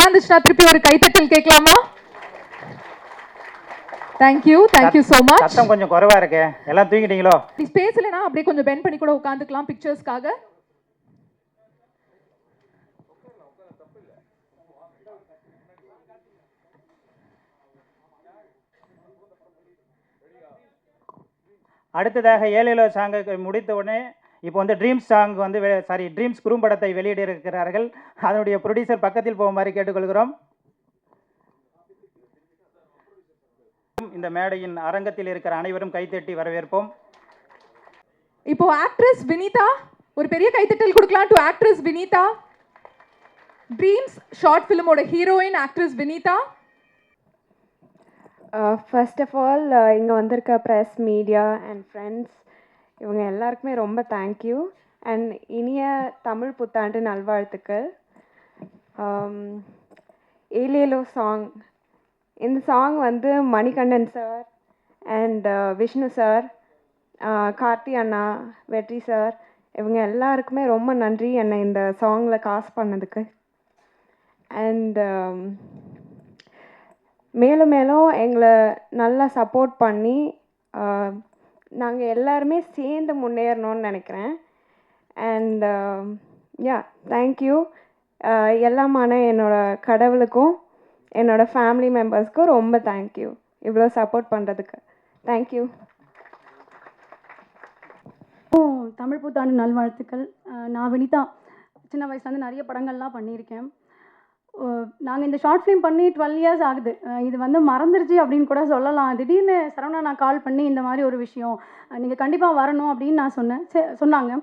நல்லா இருந்துச்சுன்னா திருப்பி ஒரு கைத்தட்டல் கேட்கலாமா? Thank you so much. சத்தம் கொஞ்சம் குறைவா இருக்கு, எல்லாம் தூங்கிட்டீங்களோ? ஸ்பேஸ்லனா அப்படியே கொஞ்சம் பெண்ட் பண்ணி கூட உட்காந்துக்கலாம் பிக்சர்ஸ்க்காக. அடுத்ததாக ஏலேலோ சாங்கை முடித்த உடனே இப்போ வந்து ட்ரீம்ஸ் சாங் வந்து ட்ரீம்ஸ் குறும்படத்தை வெளியிட இருக்கிறார்கள். அதனுடைய ப்ரொடியூசர் பக்கத்தில் போகுமாறு கேட்டுக்கொள்கிறோம். இந்த மேடையின் அரங்கத்தில் இருக்கிற அனைவரும் கைத்தட்டி வரவேற்போம். இப்போ ஆக்ட்ரஸ் வினிதா, ஒரு பெரிய கைத்தட்டல் கொடுக்கலாம் to actress Vinitha. Dreams short ஃபிலிமோட heroine actress Vinitha. First of all இங்கே வந்திருக்க ப்ரெஸ், மீடியா அண்ட் ஃப்ரெண்ட்ஸ் இவங்க எல்லாருக்குமே ரொம்ப தேங்க்யூ அண்ட் இனிய தமிழ் புத்தாண்டு நல்வாழ்த்துக்கள். ஏலேலோ சாங், இந்த சாங் வந்து Manikandan sir and Vishnu sir, Karthi அண்ணா, வெற்றி சார் இவங்க எல்லாருக்குமே ரொம்ப நன்றி என்னை இந்த சாங்கில் காஸ்ட் பண்ணதுக்கு. அண்ட் மேலும் மேலும் எங்களை நல்லா சப்போர்ட் பண்ணி நாங்கள் எல்லாருமே சேர்ந்து முன்னேறணும்னு நினைக்கிறேன். And yeah, thank you. எல்லாமான என்னோடய கடவுளுக்கும் என்னோடய ஃபேமிலி மெம்பர்ஸ்க்கும் ரொம்ப தேங்க்யூ இவ்வளோ சப்போர்ட் பண்ணுறதுக்கு. தேங்க்யூ. தமிழ் புத்தாண்டு நல்வாழ்த்துக்கள். நான் வினிதா, சின்ன வயசுலேருந்து நிறைய படங்கள்லாம் பண்ணியிருக்கேன். நாங்கள் இந்த ஷார்ட் ஃபிலிம் பண்ணி 12 இயர்ஸ் ஆகுது. இது வந்து மறந்துருச்சு அப்படின்னு கூட சொல்லலாம். திடீர்னு சரவணா நான் கால் பண்ணி இந்த மாதிரி ஒரு விஷயம் நீங்கள் கண்டிப்பாக வரணும் அப்படின்னு நான் சொன்னேன். சொன்னாங்க.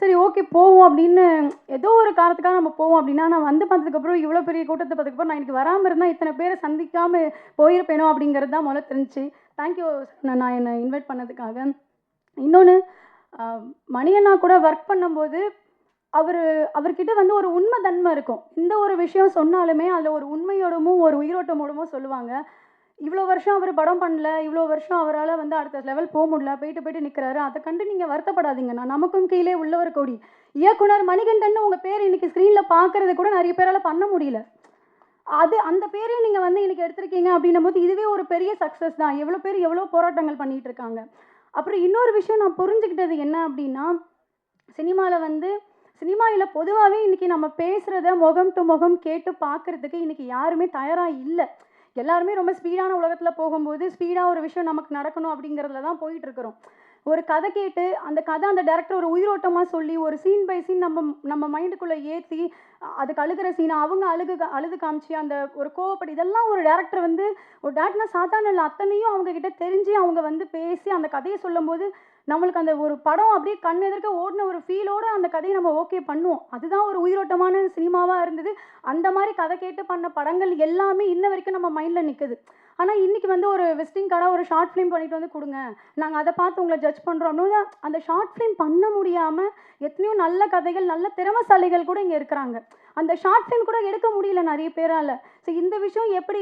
சரி ஓகே போவோம் அப்படின்னு, ஏதோ ஒரு காரணத்துக்காக நம்ம போவோம் அப்படின்னா, நான் வந்து பார்த்ததுக்கப்புறம் இவ்வளோ பெரிய கூட்டத்தை பார்த்ததுக்கப்புறம் நான் எனக்கு வராமல் இருந்தால் இத்தனை பேரை சந்திக்காமல் போயிருப்பேனோ அப்படிங்கிறது தான் முதல்ல தெரிஞ்சிச்சு. தேங்க்யூ நான் என்னை இன்வைட் பண்ணதுக்காக. இன்னொன்று, மணியண்ணா கூட ஒர்க் பண்ணும்போது அவர்கிட்ட வந்து ஒரு உண்மை தன்மை இருக்கும். இந்த ஒரு விஷயம் சொன்னாலுமே அதில் ஒரு உண்மையோடமும் ஒரு உயிரோட்டமோடமும் சொல்லுவாங்க. இவ்வளோ வருஷம் அவர் படம் பண்ணல, இவ்வளோ வருஷம் அவரால் வந்து அடுத்த லெவல் போக முடியல, போயிட்டு நிற்கிறாரு. அதை கண்டு நீங்கள் வருத்தப்படாதீங்கண்ணா, நமக்கும் கீழே உள்ளவர் கோடி. இயக்குனர் மணிகண்டன் உங்கள் பேர் இன்றைக்கி ஸ்க்ரீனில் பார்க்குறது கூட நிறைய பேரால் பண்ண முடியல. அந்த பேரையும் நீங்கள் வந்து இன்றைக்கி எடுத்திருக்கீங்க அப்படின்னும் போது இதுவே ஒரு பெரிய சக்ஸஸ் தான். எவ்வளோ பேர் எவ்வளோ போராட்டங்கள் பண்ணிகிட்டு இருக்காங்க. அப்புறம் இன்னொரு விஷயம் நான் புரிஞ்சுக்கிட்டது என்ன அப்படின்னா, சினிமாவில் பொதுவாகவே இன்றைக்கி நம்ம பேசுகிறத முகம் டு முகம் கேட்டு பார்க்குறதுக்கு இன்றைக்கி யாருமே தயாராக இல்லை. எல்லாருமே ரொம்ப ஸ்பீடான உலகத்தில் போகும்போது ஸ்பீடாக ஒரு விஷயம் நமக்கு நடக்கணும் அப்படிங்கிறதுல தான் போயிட்டுருக்குறோம். ஒரு கதை கேட்டு அந்த கதை அந்த டேரக்டர் ஒரு உயிரோட்டமாக சொல்லி ஒரு சீன் பை சீன் நம்ம மைண்டுக்குள்ளே ஏற்றி அதுக்கு அழுகிற சீனை அவங்க அழுது காமிச்சு அந்த ஒரு கோவப்படி இதெல்லாம் ஒரு டேரக்டர் வந்து ஒரு டேரக்டர்னா சாதாரண இல்லை, அத்தனையும் அவங்கக்கிட்ட தெரிஞ்சு அவங்க வந்து பேசி அந்த கதையை சொல்லும்போது நம்மளுக்கு அந்த ஒரு படம் அப்படியே கண் எதிர்க்க ஓடின ஒரு ஃபீலோடு அந்த கதையை நம்ம ஓகே பண்ணுவோம். அதுதான் ஒரு உயிரோட்டமான சினிமாவாக இருந்தது. அந்த மாதிரி கதை கேட்டு பண்ண படங்கள் எல்லாமே இன்ன வரைக்கும் நம்ம மைண்டில் நிற்குது. ஆனால் இன்றைக்கி வந்து ஒரு விசிட்டிங் கார்டாக ஒரு ஷார்ட் ஃபிலிம் பண்ணிட்டு வந்து கொடுங்க, நாங்கள் அதை பார்த்து உங்களை ஜட்ஜ் பண்ணுறோம் அப்படின்னு அந்த ஷார்ட் ஃபிலிம் பண்ண முடியாமல் எத்தனையோ நல்ல கதைகள் நல்ல திறமசாலிகள் கூட இங்கே இருக்கிறாங்க. அந்த ஷார்ட் ஃபிலிம் கூட எடுக்க முடியல நிறைய பேரால். ஸோ இந்த விஷயம் எப்படி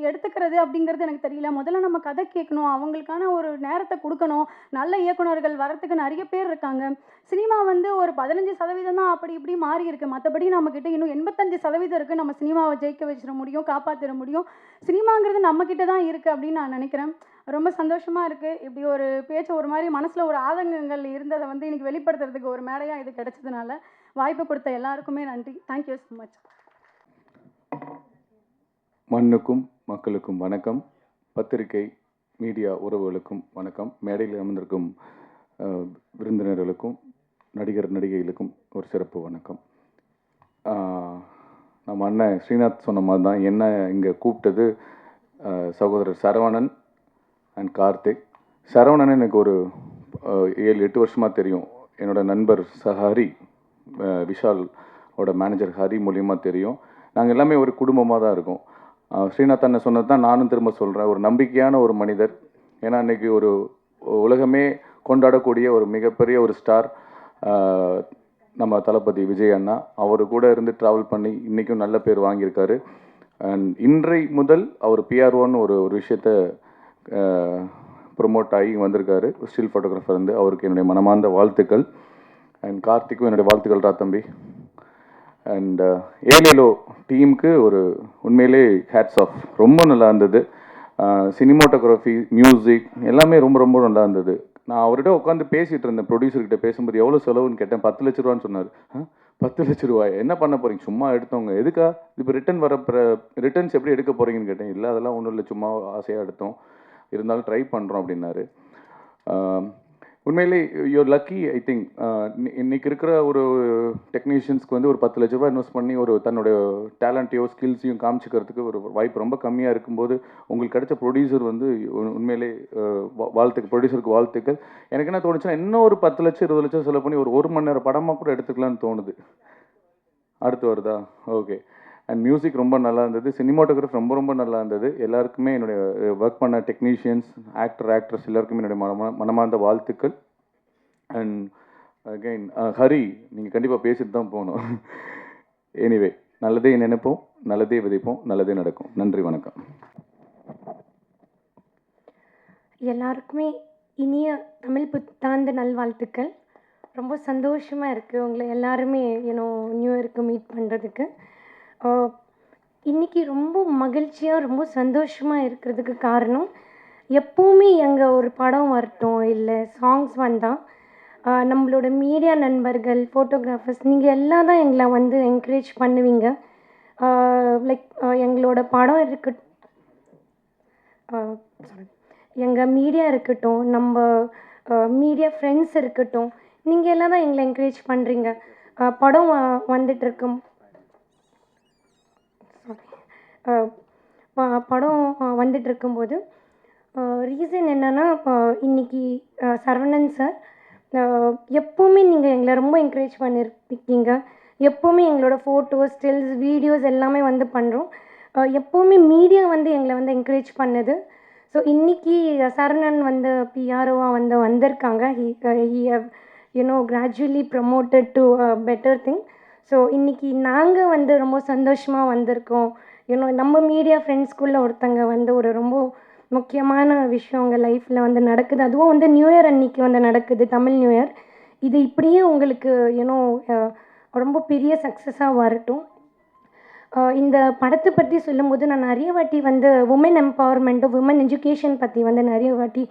எடுத்துக்கிறது அப்படிங்கிறது எனக்கு தெரியல. முதல்ல நம்ம கதை கேட்கணும், அவங்களுக்கான ஒரு நேரத்தை கொடுக்கணும். நல்ல இயக்குனர்கள் வரத்துக்கு நிறைய பேர் இருக்காங்க. சினிமா வந்து ஒரு 15% தான் அப்படி இப்படி மாறி இருக்குது. மற்றபடி நம்மக்கிட்ட இன்னும் 85% இருக்குது. நம்ம சினிமாவை ஜெயிக்க வச்சிட முடியும், காப்பாற்றிட முடியும். சினிமாங்கிறது நம்மக்கிட்ட தான் இருக்குது அப்படின்னு நான் நினைக்கிறேன். ரொம்ப சந்தோஷமாக இருக்குது. இப்படி ஒரு பேச்சு ஒரு மாதிரி மனசில் ஒரு ஆதங்கங்கள் இருந்ததை வந்து இன்றைக்கி வெளிப்படுத்துறதுக்கு ஒரு மேடையாக இது கிடைச்சதுனால வாய்ப்பு கொடுத்த எல்லாருக்குமே நன்றி. Thank you so much. மண்ணுக்கும் மக்களுக்கும் வணக்கம். பத்திரிகை மீடியா உறவுகளுக்கும் வணக்கம். மேடையில் அமர்ந்திருக்கும் விருந்தினர்களுக்கும் நடிகர் நடிகைகளுக்கும் ஒரு சிறப்பு வணக்கம். நம்ம அண்ணன் ஸ்ரீநாத் சொன்ன மாதிரி தான் என்ன இங்கே கூப்பிட்டது சகோதரர் சரவணன் அண்ட் கார்த்திக். சரவணன் எனக்கு ஒரு 7-8 வருஷமாக தெரியும். என்னோடய நண்பர் ஹரி, விஷாலோட மேனேஜர் ஹரி மூலியமாக தெரியும். நாங்கள் எல்லாமே ஒரு குடும்பமாக தான் இருக்கோம். ஸ்ரீநாத் அண்ணன் சொன்னது தான் நானும் திரும்ப சொல்கிறேன். ஒரு நம்பிக்கையான ஒரு மனிதர். ஏன்னா இன்றைக்கி ஒரு உலகமே கொண்டாடக்கூடிய ஒரு மிகப்பெரிய ஒரு ஸ்டார் நம்ம தளபதி விஜய் அண்ணா. அவர் கூட இருந்து ட்ராவல் பண்ணி இன்றைக்கும் நல்ல பேர் வாங்கியிருக்காரு. அண்ட் இன்றை முதல் அவர் பிஆர்ஓன்னு ஒரு விஷயத்தை ப்ரொமோட் ஆகி வந்திருக்காரு. ஸ்டில் ஃபோட்டோகிராஃபர் வந்து அவருக்கு என்னுடைய மனமார்ந்த வாழ்த்துக்கள். அண்ட் கார்த்திக்கும் என்னுடைய வாழ்த்துக்கள் தம்பி. அண்ட் ஏலேலோ டீமுக்கு ஒரு உண்மையிலே ஹேட்ஸ் ஆஃப். ரொம்ப நல்லா இருந்தது. சினிமாட்டோகிராஃபி, மியூசிக் எல்லாமே ரொம்ப ரொம்ப நல்லா இருந்தது. நான் அவர்கிட்ட உட்காந்து பேசிகிட்டு இருந்தேன், ப்ரொடியூசர்கிட்ட பேசும்போது எவ்வளோ செலவுன்னு கேட்டேன். 10 லட்ச ரூபான்னு சொன்னார். 10 லட்ச ரூபாய் என்ன பண்ண போகிறீங்க? சும்மா எடுத்தவங்க எதுக்கா இப்போ ரிட்டர்ன்ஸ் எப்படி எடுக்க போகிறீங்கன்னு கேட்டேன். இல்லை அதெல்லாம் ஒன்றும் இல்லை, சும்மா ஆசையாக எடுத்தோம், இருந்தாலும் ட்ரை பண்ணுறோம் அப்படின்னாரு. உண்மையிலே யூர் லக்கி. ஐ திங்க் இன்னைக்கு இருக்கிற ஒரு டெக்னீஷியன்ஸ்க்கு வந்து ஒரு 10 லட்ச ரூபாய் இன்வெஸ்ட் பண்ணி ஒரு தன்னோட டேலண்ட்டையோ ஸ்கில்ஸையும் காமிச்சிக்கிறதுக்கு ஒரு வாய்ப்பு ரொம்ப கம்மியாக இருக்கும்போது உங்களுக்கு கிடைச்ச ப்ரொடியூசர் வந்து உண்மையிலே ப்ரொடியூசருக்கு வாழ்த்துக்கள். எனக்கு என்ன தோணுச்சுன்னா, இன்னும் ஒரு 10 லட்சம் 20 லட்சம் செலவு பண்ணி ஒரு 1 மணி நேரம் படமாக கூட எடுத்துக்கலான்னு தோணுது. அடுத்து வருதா? ஓகே. அண்ட் மியூசிக் ரொம்ப நல்லா இருந்தது. சினிமாட்டோகிராஃபி ரொம்ப ரொம்ப நல்லா இருந்தது. எல்லாருக்குமே என்னுடைய ஒர்க் பண்ண டெக்னீஷியன்ஸ், ஆக்ட்ரஸ் எல்லாருக்குமே என்னுடைய மனமார்ந்த வாழ்த்துக்கள். அண்ட் அகைன் ஹரி, நீங்கள் கண்டிப்பாக பேசிட்டு தான் போகணும். எனிவே, நல்லதே நினைப்போம், நல்லதே விதைப்போம், நல்லதே நடக்கும். நன்றி, வணக்கம். எல்லாருக்குமே இனிய தமிழ் புத்தாண்டு நல்வாழ்த்துக்கள். ரொம்ப சந்தோஷமாக இருக்குது உங்களை எல்லாருமே நியூ இயருக்கு மீட் பண்ணுறதுக்கு. இன்றைக்கி ரொம்ப மகிழ்ச்சியாக ரொம்ப சந்தோஷமாக இருக்கிறதுக்கு காரணம், எப்போவுமே எங்கள் ஒரு படம் வரட்டும் இல்லை சாங்ஸ் வந்தால் நம்மளோட மீடியா நண்பர்கள், ஃபோட்டோகிராஃபர்ஸ், நீங்கள் எல்லாம் தான் எங்களை வந்து என்கரேஜ் பண்ணுவீங்க. லைக் எங்களோட படம் எங்கள் மீடியா இருக்கட்டும், நம்ம மீடியா ஃப்ரெண்ட்ஸ் இருக்கட்டும், நீங்கள் எல்லாம் தான் எங்களை என்கரேஜ் பண்ணுறீங்க. படம் வந்துட்டுருக்கும் படம் வந்துட்டு இருக்கும்போது ரீசன் என்னென்னா, இன்றைக்கி சரவணன் சார் எப்போவுமே நீங்கள் எங்களை ரொம்ப என்கரேஜ் பண்ணியிருக்கீங்க. எப்போவுமே எங்களோட ஃபோட்டோஸ், ஸ்டில்ஸ், வீடியோஸ் எல்லாமே வந்து பண்ணுறோம். எப்போவுமே மீடியா வந்து எங்களை வந்து என்கரேஜ் பண்ணுது. ஸோ இன்றைக்கி சரவணன் வந்து பிஆர்ஓவாக வந்திருக்காங்க. He have gradually promoted to better thing. So இன்றைக்கி நாங்கள் வந்து ரொம்ப சந்தோஷமாக வந்திருக்கோம். நம்ம மீடியா ஃப்ரெண்ட்ஸ்குள்ளே ஒருத்தங்க வந்து ஒரு ரொம்ப முக்கியமான விஷயம் உங்கள் லைஃப்பில் வந்து நடக்குது. அதுவும் வந்து நியூ இயர் அன்றைக்கி வந்து நடக்குது, தமிழ் நியூ இயர். இது இப்படியே உங்களுக்கு ரொம்ப பெரிய சக்ஸஸாக வரட்டும். இந்த படத்தை பற்றி சொல்லும்போது நான் நிறைய வாட்டி வந்து உமன் எம்பவர்மெண்ட்டு, உமன் எஜுகேஷன் பற்றி வந்து நிறைய வாட்டி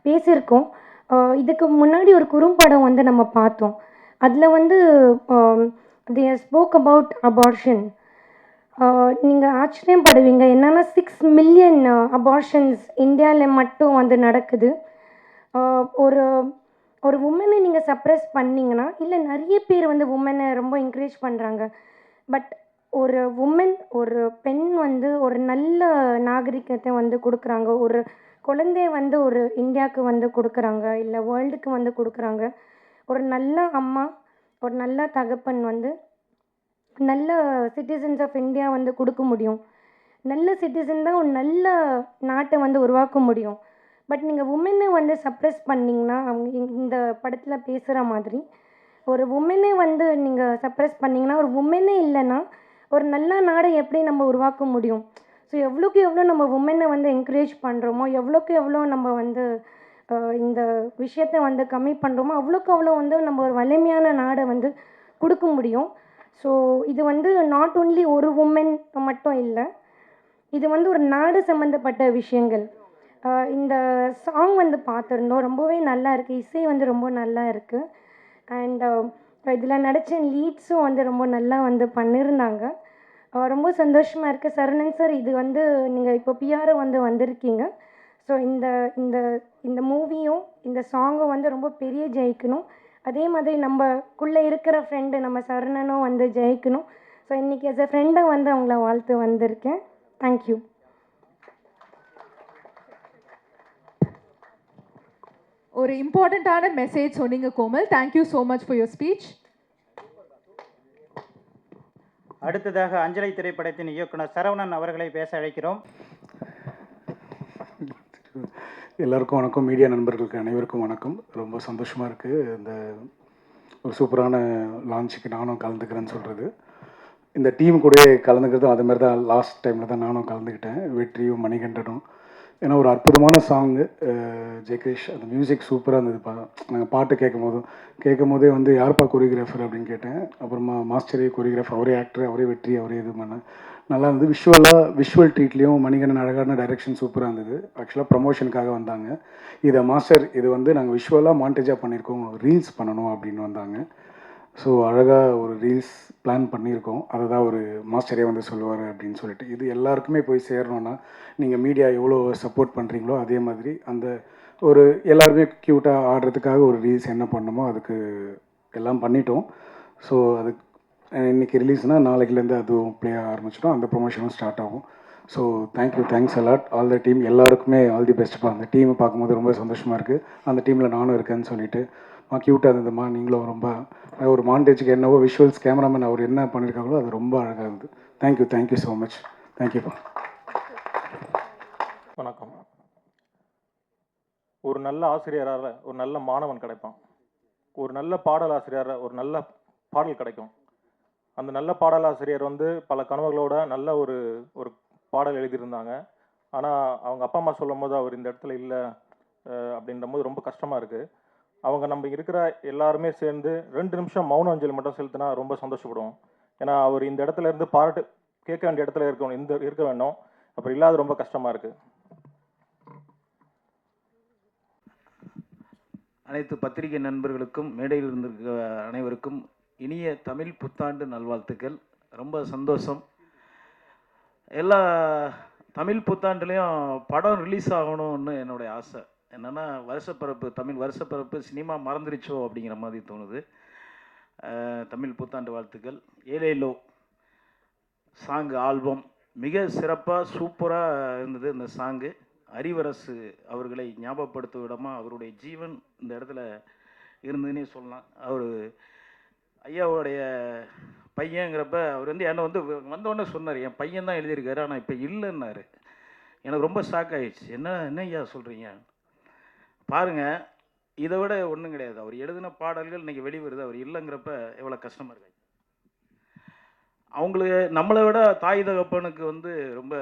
பேசியிருக்கோம். இதுக்கு முன்னாடி ஒரு குறும்படம் வந்து நம்ம பார்த்தோம். அதில் வந்து they spoke about abortion. நீங்கள் ஆச்சரியப்படுவீங்க, என்னென்னா 6 மில்லியன் அபார்ஷன்ஸ் இந்தியாவில் மட்டும் வந்து நடக்குது. ஒரு ஒரு உமனை நீங்கள் சப்ரெஸ் பண்ணிங்கன்னா, இல்லை நிறைய பேர் வந்து உமனை ரொம்ப என்கரேஜ் பண்ணுறாங்க. பட் ஒரு உமன், ஒரு பெண் வந்து ஒரு நல்ல நாகரிகத்தை வந்து கொடுக்குறாங்க. ஒரு குழந்தைய வந்து ஒரு இந்தியாவுக்கு வந்து கொடுக்குறாங்க, இல்லை வேர்ல்டுக்கு வந்து கொடுக்குறாங்க. ஒரு நல்ல அம்மா, ஒரு நல்ல தகப்பன் வந்து நல்ல சிட்டிசன்ஸ் ஆஃப் இந்தியா வந்து கொடுக்க முடியும். நல்ல சிட்டிசன் தான் ஒரு நல்ல நாட்டை வந்து உருவாக்க முடியும். பட் நீங்கள் உமனை வந்து சப்ரெஸ் பண்ணிங்கன்னா, அவங்க இந்த படத்தில் பேசுகிற மாதிரி ஒரு உமனை வந்து நீங்கள் சப்ரெஸ் பண்ணிங்கன்னா, ஒரு உமனே இல்லைன்னா ஒரு நல்ல நாடை எப்படி நம்ம உருவாக்க முடியும்? ஸோ எவ்வளோக்கு எவ்வளோ நம்ம உமனை வந்து என்கரேஜ் பண்ணுறோமோ, எவ்வளோக்கு எவ்வளோ நம்ம வந்து இந்த விஷயத்தை வந்து கம்மி பண்ணுறோமோ, அவ்வளோக்கு அவ்வளோ வந்து நம்ம ஒரு வலிமையான நாடை வந்து கொடுக்க முடியும். ஸோ இது வந்து நாட் ஓன்லி ஒரு உமன் மட்டும் இல்லை, இது வந்து ஒரு நாடு சம்மந்தப்பட்ட விஷயங்கள். இந்த சாங் வந்து பார்த்துருந்தோம், ரொம்பவே நல்லா இருக்குது. இசை வந்து ரொம்ப நல்லா இருக்குது. அண்ட் இதில் நடித்த லீட்ஸும் வந்து ரொம்ப நல்லா வந்து பண்ணியிருந்தாங்க. ரொம்ப சந்தோஷமாக இருக்குது. சரவணன் சார், இது வந்து நீங்கள் இப்போ பிஆர்ஓ வந்து வந்திருக்கீங்க. ஸோ இந்த இந்த இந்த மூவியும் இந்த சாங்கும் வந்து ரொம்ப பெரிய ஜெயிக்கணும். அதே மாதிரி நம்மக்குள்ளே இருக்கிற ஃப்ரெண்டு நம்ம சரவணனும் வந்து ஜெயிக்கணும். ஸோ இன்றைக்கி as a ஃப்ரெண்டை வந்து அவங்கள வாழ்த்து வந்திருக்கேன். தேங்க்யூ. ஒரு இம்பார்ட்டண்ட்டான மெசேஜ் சொன்னீங்க Komal. Thank you so much for your speech. அடுத்ததாக அஞ்சலை திரைப்படத்தின் இயக்குனர் சரவணன் அவர்களை பேச அழைக்கிறோம். எல்லாருக்கும் வணக்கம், மீடியா நண்பர்களுக்கு அனைவருக்கும் வணக்கம். ரொம்ப சந்தோஷமாக இருக்குது இந்த ஒரு சூப்பரான லான்ச்சுக்கு நானும் கலந்துக்கிறேன்னு சொல்கிறது. இந்த டீம் கூட கலந்துக்கிறதும் அது மாதிரி தான். லாஸ்ட் டைமில் தான் நானும் கலந்துக்கிட்டேன், வெற்றியும் மணிகண்டனும். ஏன்னா ஒரு அற்புதமான சாங்கு ஜெயகிரீஷ், அந்த மியூசிக் சூப்பராக இருந்ததுப்பா. நாங்கள் பாட்டு கேட்கும் போதே வந்து யார்ப்பா கொரியோகிராஃபர் அப்படின்னு கேட்டேன். அப்புறமா மாஸ்டரே கொரியோகிராஃபர், அவரே ஆக்டர், அவரே வெற்றி, அவரே இது பண்ணேன். நல்லா இருந்தது. விஷுவல் ட்ரீட்லேயும் மணிகண்டன் அழகான டைரக்ஷன் சூப்பராக இருந்தது. ஆக்சுவலாக ப்ரமோஷனுக்காக வந்தாங்க. இதை மாஸ்டர் இது வந்து நாங்கள் விஷுவலாக மாண்டேஜாக பண்ணியிருக்கோம், ரீல்ஸ் பண்ணணும் அப்படின்னு வந்தாங்க. ஸோ அழகாக ஒரு ரீல்ஸ் பிளான் பண்ணியிருக்கோம். அதை தான் ஒரு மாஸ்டரே வந்து சொல்லுவார் அப்படின்னு சொல்லிட்டு. இது எல்லாருக்குமே போய் சேரணுன்னா நீங்கள் மீடியா எவ்வளோ சப்போர்ட் பண்ணுறீங்களோ அதே மாதிரி அந்த ஒரு எல்லாருமே க்யூட்டாக ஆடுறதுக்காக ஒரு ரீல்ஸ் என்ன பண்ணணுமோ அதுக்கு எல்லாம் பண்ணிட்டோம். ஸோ அது இன்றைக்கி ரிலீஸ்னால் நாளைக்குலேருந்து அதுவும் ப்ளே ஆரம்பிச்சிட்டோம். அந்த ப்ரொமோஷனும் ஸ்டார்ட் ஆகும். So thanks a lot all the team. எல்லாருக்குமே ஆல் தி பெஸ்ட்ப்பா. அந்த டீமை பார்க்கும்போது ரொம்ப சந்தோஷமாக இருக்குது. அந்த டீமில் நானும் இருக்கேன்னு சொல்லிட்டு க்யூட்டாக இருந்ததுமா. நீங்களும் ரொம்ப ஒரு மாண்டேஜுக்கு என்னவோ விஷுவல்ஸ் கேமராமேன் அவர் என்ன பண்ணியிருக்காங்களோ அது ரொம்ப அழகாக இருந்தது. Thank you so much. தேங்க்யூப்பா. வணக்கம். ஒரு நல்ல ஆசிரியரால் ஒரு நல்ல மாணவன் கிடைப்பான். ஒரு நல்ல பாடலாசிரியரால் ஒரு நல்ல பாடல் கிடைக்கும். அந்த நல்ல பாடலாசிரியர் வந்து பல கனவுகளோட நல்ல ஒரு ஒரு பாடல் எழுதியிருந்தாங்க. ஆனால் அவங்க அப்பா அம்மா சொல்லும் போது அவர் இந்த இடத்துல இல்லை அப்படின்ற போது ரொம்ப கஷ்டமாக இருக்குது. அவங்க நம்ம இருக்கிற எல்லாருமே சேர்ந்து 2 நிமிஷம் மௌன அஞ்சலி மட்டும் செலுத்தினா ரொம்ப சந்தோஷப்படுவோம். ஏன்னா அவர் இந்த இடத்துல இருந்து பாராட்டு கேட்க வேண்டிய இடத்துல இருக்க வேண்டும். அப்புறம் இல்லாத ரொம்ப கஷ்டமாக இருக்குது. அனைத்து பத்திரிகை நண்பர்களுக்கும் மேடையில் இருந்திருக்க அனைவருக்கும் இனிய தமிழ் புத்தாண்டு நல்வாழ்த்துக்கள். ரொம்ப சந்தோஷம். எல்லா தமிழ் புத்தாண்டுலேயும் படம் ரிலீஸ் ஆகணும்னு என்னுடைய ஆசை. என்னென்னா தமிழ் வருஷப்பிறப்பு சினிமா மறந்துருச்சோ அப்படிங்கிற மாதிரி தோணுது. தமிழ் புத்தாண்டு வாழ்த்துக்கள். ஏலேலோ சாங்கு ஆல்பம் மிக சிறப்பாக சூப்பராக இருந்தது. இந்த சாங்கு அறிவரசு அவர்களை ஞாபகப்படுத்தும் விடமாக அவருடைய ஜீவன் இந்த இடத்துல இருந்ததுன்னே சொல்லலாம். அவர் ஐயாவுடைய பையங்கிறப்ப அவர் வந்து என்னை வந்து வந்தோடனே சொன்னார், என் பையன் தான் எழுதியிருக்காரு, ஆனால் இப்போ இல்லைன்னாரு. எனக்கு ரொம்ப ஷாக் ஆகிடுச்சு. என்ன ஐயா சொல்கிறீங்க? பாருங்கள், இதை விட ஒன்றும் கிடையாது. அவர் எழுதின பாடல்கள் இன்றைக்கி வெளிவருது, அவர் இல்லைங்கிறப்ப எவ்வளோ கஷ்டமாக இருக்காது. அவங்களுக்கு நம்மளை விட தாய் தகப்பனுக்கு வந்து ரொம்ப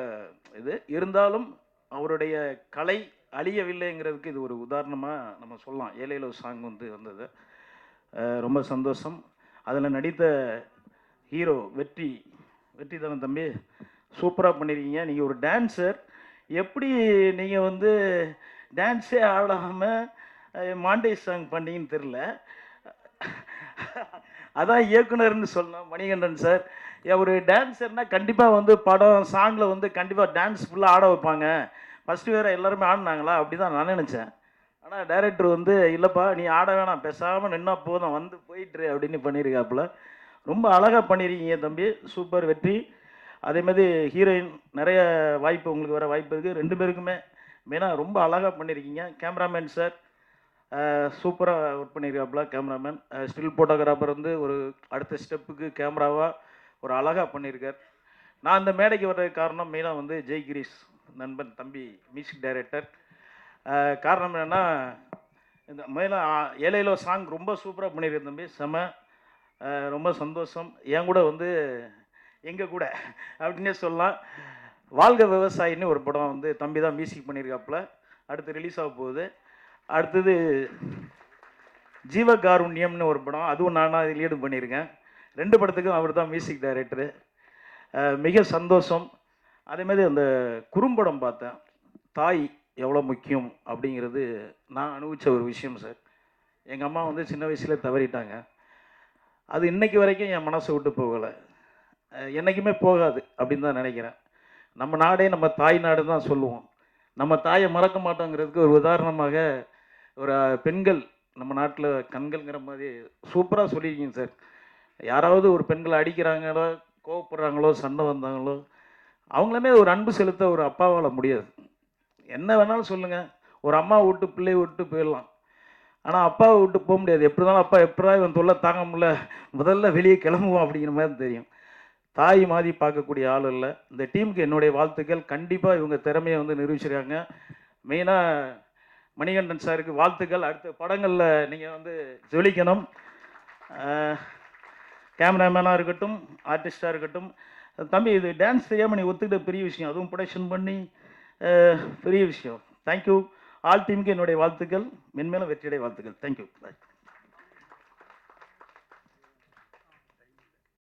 இது இருந்தாலும் அவருடைய கலை அழியவில்லைங்கிறதுக்கு இது ஒரு உதாரணமாக நம்ம சொல்லலாம். ஏலேலோ சாங் வந்து வந்தது ரொம்ப சந்தோஷம். அதில் நடித்த ஹீரோ வெற்றி தானே தம்பி, சூப்பராக பண்ணியிருக்கீங்க. நீங்கள் ஒரு டான்ஸர், எப்படி நீங்கள் வந்து டான்ஸே ஆடாமல் மாண்டேஜ் சாங் பண்ணீங்கன்னு தெரில. அதான் இயக்குனர்னு சொல்லணும் மணிகண்டன் சார். ஒரு டான்ஸர்னால் கண்டிப்பாக வந்து படம் சாங்கில் வந்து கண்டிப்பாக டான்ஸ் ஃபுல்லாக ஆட வைப்பாங்க. ஃபஸ்ட்டு வேறு எல்லாருமே ஆடினாங்களா அப்படி தான் நான் நினச்சேன். ஆனால் டைரக்டர் வந்து இல்லைப்பா நீ ஆட வேணாம், பேசாமல் நின்னா போதும், வந்து போயிட்டுரு அப்படின்னு பண்ணியிருக்காப்புல. ரொம்ப அழகாக பண்ணியிருக்கீங்க தம்பி, சூப்பர் வெற்றி. அதேமாதிரி ஹீரோயின் நிறைய வாய்ப்பு உங்களுக்கு வர வாய்ப்பு இருக்குது. 2 பேருக்குமே மெயினாக ரொம்ப அழகாக பண்ணியிருக்கீங்க. கேமராமேன் சார் சூப்பராக ஒர்க் பண்ணியிருக்காப்புல. கேமராமேன் ஸ்டில் ஃபோட்டோகிராஃபர் வந்து ஒரு அடுத்த ஸ்டெப்புக்கு கேமராவாக ஒரு அழகாக பண்ணியிருக்கார். நான் இந்த மேடைக்கு வர்றதுக்கு காரணம் மெயினாக வந்து ஜெய்கிரீஷ் நண்பன் தம்பி மியூசிக் டைரக்டர். காரணம் என்னென்னா இந்த மெயினாக ஏலேலோ சாங் ரொம்ப சூப்பராக பண்ணியிருக்கேன் தம்பி, செம. ரொம்ப சந்தோஷம். என் கூட வந்து எங்கள் கூட அப்படின்னே சொல்லலாம். வாழ்க விவசாயின்னு ஒரு படம் வந்து தம்பி தான் மியூசிக் பண்ணியிருக்காப்புல. அடுத்து ரிலீஸ் ஆக போகுது. அடுத்தது ஜீவகாருண்யம்னு ஒரு படம், அதுவும் நான் லீடு பண்ணியிருக்கேன். 2 படத்துக்கும் அவர் தான் மியூசிக் டைரக்டரு. மிக சந்தோஷம். அதேமாதிரி அந்த குறும்படம் பார்த்தேன், தாய் எவ்வளோ முக்கியம் அப்படிங்கிறது நான் அனுபவித்த ஒரு விஷயம் சார். எங்கள் அம்மா வந்து சின்ன வயசுலேயே தவறிட்டாங்க. அது இன்றைக்கி வரைக்கும் என் மனசை விட்டு போகலை, என்றைக்குமே போகாது அப்படின்னு தான் நினைக்கிறேன். நம்ம நாடே நம்ம தாய் நாடு தான் சொல்லுவோம். நம்ம தாயை மறக்க மாட்டோங்கிறதுக்கு ஒரு உதாரணமாக ஒரு பெண்கள் நம்ம நாட்டில் கண்கள்ங்கிற மாதிரி சூப்பராக சொல்லியிருக்கீங்க சார். யாராவது ஒரு பெண்களை அடிக்கிறாங்களோ, கோவப்படுறாங்களோ, சண்டை வந்தாங்களோ, அவங்களுமே ஒரு அன்பு செலுத்த ஒரு அப்பாவால் முடியாது. என்ன வேணாலும் சொல்லுங்கள், ஒரு அம்மா விட்டு பிள்ளையை விட்டு போயிடலாம், ஆனால் அப்பாவை விட்டு போக முடியாது. எப்படி இருந்தாலும் அப்பா எப்படா இவன் தொல்லை தாங்க முடியல, முதல்ல வெளியே கிளம்புவோம் அப்படிங்கிற மாதிரி தெரியும். தாய் மாதிரி பார்க்கக்கூடிய ஆள் இல்லை. இந்த டீமுக்கு என்னுடைய வாழ்த்துக்கள். கண்டிப்பாக இவங்க திறமையை வந்து நிரூபிச்சிருக்காங்க. மெயினாக மணிகண்டன் சாருக்கு வாழ்த்துக்கள். அடுத்த படங்களில் நீங்கள் வந்து ஜொலிக்கணும். கேமராமேனாக இருக்கட்டும், ஆர்டிஸ்டாக இருக்கட்டும். தம்பி இது டான்ஸ் தெரியாமல் நீ ஒத்துக்கிட்ட பெரிய விஷயம். அதுவும் ப்ரொடக்ஷன் பண்ணி பெரிய விஷயம். தேங்க்யூ. ஆல் டீமுக்கு என்னுடைய வாழ்த்துக்கள், மென்மேலும் வெற்றியடை வாழ்த்துக்கள். தேங்க்யூ.